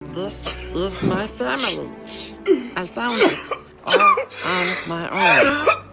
This is my family. I found it all on my own.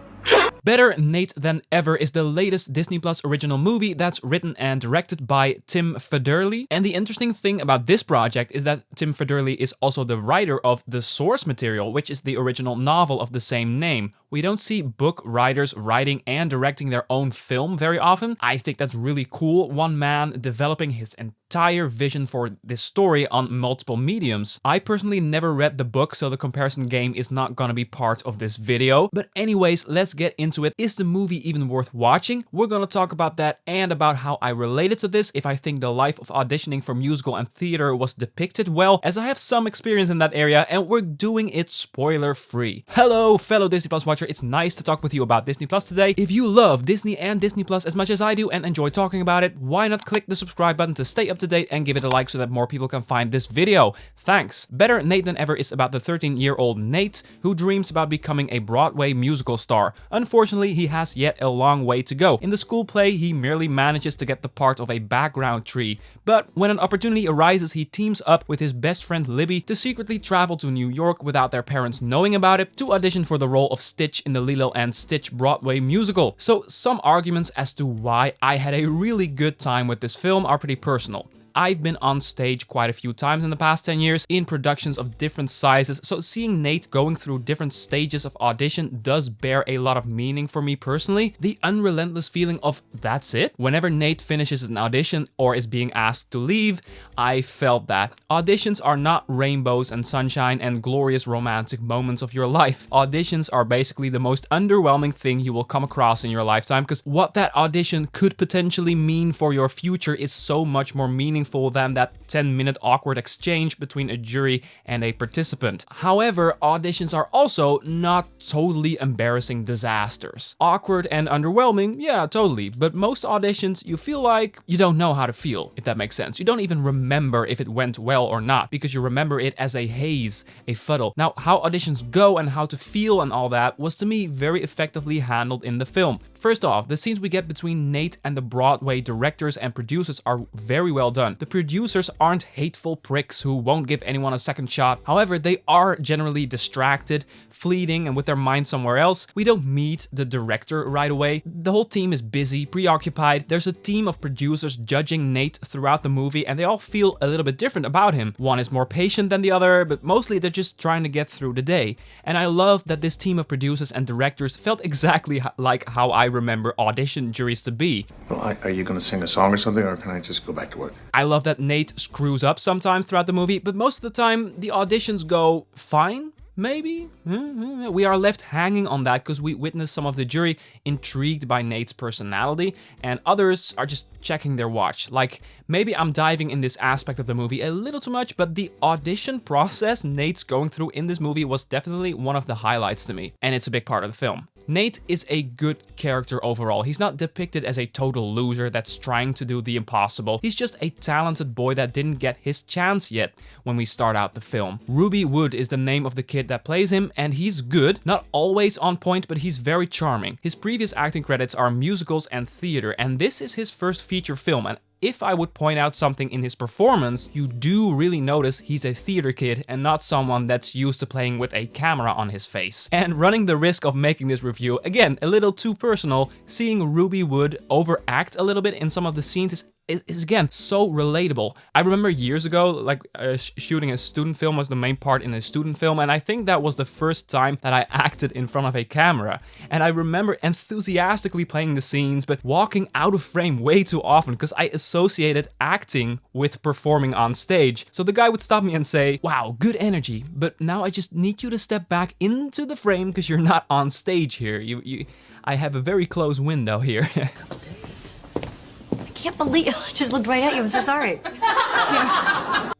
Better Nate Than Ever is the latest Disney Plus original movie that's written and directed by Tim Federle. And the interesting thing about this project is that Tim Federle is also the writer of the source material, which is the original novel of the same name. We don't see book writers writing and directing their own film very often. I think that's really cool. One man developing his entire vision for this story on multiple mediums. I personally never read the book, so the comparison game is not gonna be part of this video. But anyways, let's get into it. Is the movie even worth watching? We're gonna talk about that and about how I related to this, if I think the life of auditioning for musical and theater was depicted well, as I have some experience in that area, and we're doing it spoiler free. Hello fellow Disney Plus watcher, it's nice to talk with you about Disney Plus today. If you love Disney and Disney Plus as much as I do and enjoy talking about it, why not click the subscribe button to stay up to date and give it a like so that more people can find this video. Thanks. Better Nate Than Ever is about the 13-year-old Nate who dreams about becoming a Broadway musical star. Unfortunately, he has yet a long way to go. In the school play, he merely manages to get the part of a background tree. But when an opportunity arises, he teams up with his best friend Libby to secretly travel to New York without their parents knowing about it to audition for the role of Stitch in the Lilo and Stitch Broadway musical. So some arguments as to why I had a really good time with this film are pretty personal. I've been on stage quite a few times in the past 10 years in productions of different sizes, so seeing Nate going through different stages of audition does bear a lot of meaning for me personally. The unrelentless feeling of that's it. Whenever Nate finishes an audition or is being asked to leave, I felt that. Auditions are not rainbows and sunshine and glorious romantic moments of your life. Auditions are basically the most underwhelming thing you will come across in your lifetime, because what that audition could potentially mean for your future is so much more meaningful than that 10-minute awkward exchange between a jury and a participant. However, auditions are also not totally embarrassing disasters. Awkward and underwhelming, yeah, totally, but most auditions you feel like you don't know how to feel, if that makes sense. You don't even remember if it went well or not, because you remember it as a haze, a fuddle. Now, how auditions go and how to feel and all that was to me very effectively handled in the film. First off, the scenes we get between Nate and the Broadway directors and producers are very well done. The producers aren't hateful pricks who won't give anyone a second shot. However, they are generally distracted, fleeting, and with their mind somewhere else. We don't meet the director right away. The whole team is busy, preoccupied. There's a team of producers judging Nate throughout the movie, and they all feel a little bit different about him. One is more patient than the other, but mostly they're just trying to get through the day. And I love that this team of producers and directors felt exactly like how I remember audition juries to be. Well, are you going to sing a song or something, or can I just go back to work? I love that Nate screws up sometimes throughout the movie, but most of the time the auditions go fine. Maybe? We are left hanging on that because we witness some of the jury intrigued by Nate's personality, and others are just checking their watch. Like, maybe I'm diving in this aspect of the movie a little too much, but the audition process Nate's going through in this movie was definitely one of the highlights to me, and it's a big part of the film. Nate is a good character overall. He's not depicted as a total loser that's trying to do the impossible. He's just a talented boy that didn't get his chance yet when we start out the film. Ruby Wood is the name of the kid that plays him, and he's good. Not always on point, but he's very charming. His previous acting credits are musicals and theater, and this is his first feature film. And if I would point out something in his performance, you do really notice he's a theater kid and not someone that's used to playing with a camera on his face. And running the risk of making this review, again, a little too personal, seeing Ruby Wood overact a little bit in some of the scenes is again so relatable. I remember years ago, like shooting a student film was the main part in a student film, and I think that was the first time that I acted in front of a camera. And I remember enthusiastically playing the scenes, but walking out of frame way too often because I associated acting with performing on stage. So the guy would stop me and say, "Wow, good energy, but now I just need you to step back into the frame because you're not on stage here. I have a very close window here." I can't believe I just looked right at you and said sorry.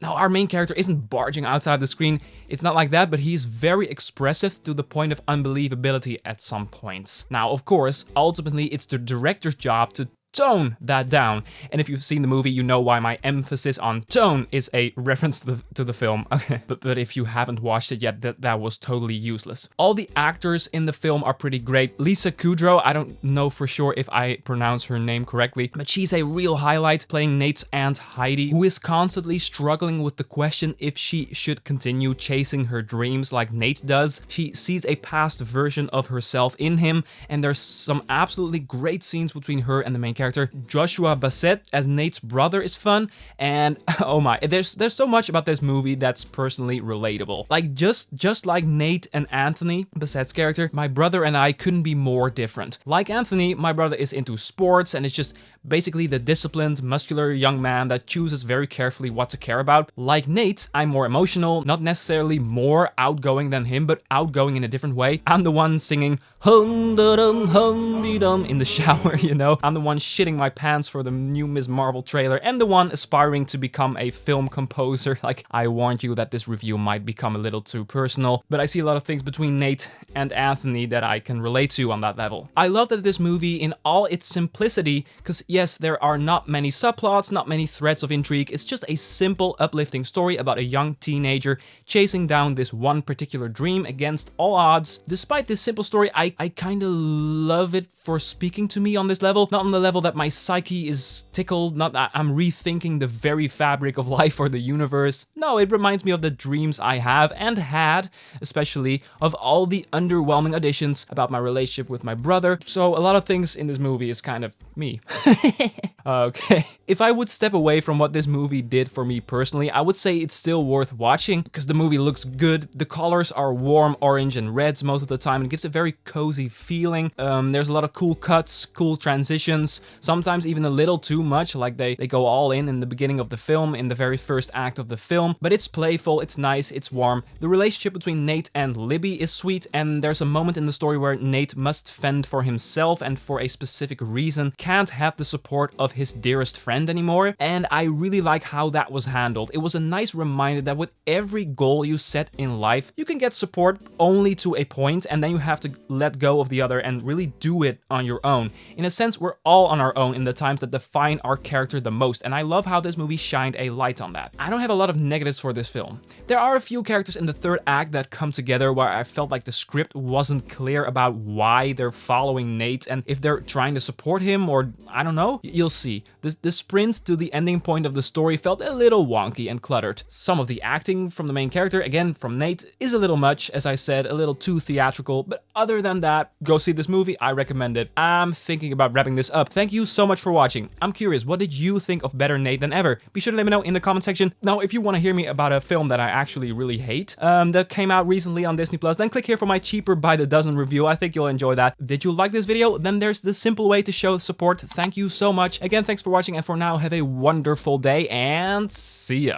Now, our main character isn't barging outside the screen. It's not like that, but he's very expressive to the point of unbelievability at some points. Now, of course, ultimately, it's the director's job to tone that down. And if you've seen the movie, you know why my emphasis on tone is a reference to the film. Okay. But if you haven't watched it yet, that was totally useless. All the actors in the film are pretty great. Lisa Kudrow, I don't know for sure if I pronounce her name correctly, but she's a real highlight, playing Nate's aunt Heidi, who is constantly struggling with the question if she should continue chasing her dreams like Nate does. She sees a past version of herself in him, and there's some absolutely great scenes between her and the main character. Joshua Bassett as Nate's brother is fun, and oh my, there's so much about this movie that's personally relatable. Like just like Nate and Anthony, Bassett's character, my brother and I couldn't be more different. Like Anthony, my brother is into sports and is just basically the disciplined, muscular young man that chooses very carefully what to care about. Like Nate, I'm more emotional, not necessarily more outgoing than him, but outgoing in a different way. I'm the one singing hum-da-dum, hum-dee-dum in the shower, you know? I'm the one shitting my pants for the new Ms. Marvel trailer, and the one aspiring to become a film composer. Like, I warned you that this review might become a little too personal, but I see a lot of things between Nate and Anthony that I can relate to on that level. I love that this movie, in all its simplicity, because yes, there are not many subplots, not many threads of intrigue, it's just a simple, uplifting story about a young teenager chasing down this one particular dream against all odds. Despite this simple story, I kind of love it for speaking to me on this level, not on the level that my psyche is tickled, not that I'm rethinking the very fabric of life or the universe. No, it reminds me of the dreams I have and had, especially of all the underwhelming auditions about my relationship with my brother. So a lot of things in this movie is kind of me. Okay. If I would step away from what this movie did for me personally, I would say it's still worth watching because the movie looks good. The colors are warm orange and reds most of the time. It gives a very cozy feeling. There's a lot of cool cuts, cool transitions, sometimes even a little too much, like they go all in the beginning of the film, in the very first act of the film. But it's playful, it's nice, it's warm. The relationship between Nate and Libby is sweet, and there's a moment in the story where Nate must fend for himself and for a specific reason can't have the support of his dearest friend anymore, and I really like how that was handled. It was a nice reminder that with every goal you set in life, you can get support only to a point, and then you have to let go of the other and really do it on your own. In a sense, we're all on our own in the times that define our character the most, and I love how this movie shined a light on that. I don't have a lot of negatives for this film. There are a few characters in the third act that come together where I felt like the script wasn't clear about why they're following Nate and if they're trying to support him, or I don't know. You'll see. The sprint to the ending point of the story felt a little wonky and cluttered. Some of the acting from the main character, again from Nate, is a little much, as I said, a little too theatrical, but other than that, go see this movie, I recommend it. I'm thinking about wrapping this up. Thank you so much for watching. I'm curious, what did you think of Better Nate Than Ever? Be sure to let me know in the comment section. Now, if you want to hear me about a film that I actually really hate, that came out recently on Disney+, then click here for my cheaper by the dozen review. I think you'll enjoy that. Did you like this video? Then there's the simple way to show support. Thank you so much. Again, thanks for watching, and for now, have a wonderful day, and see ya.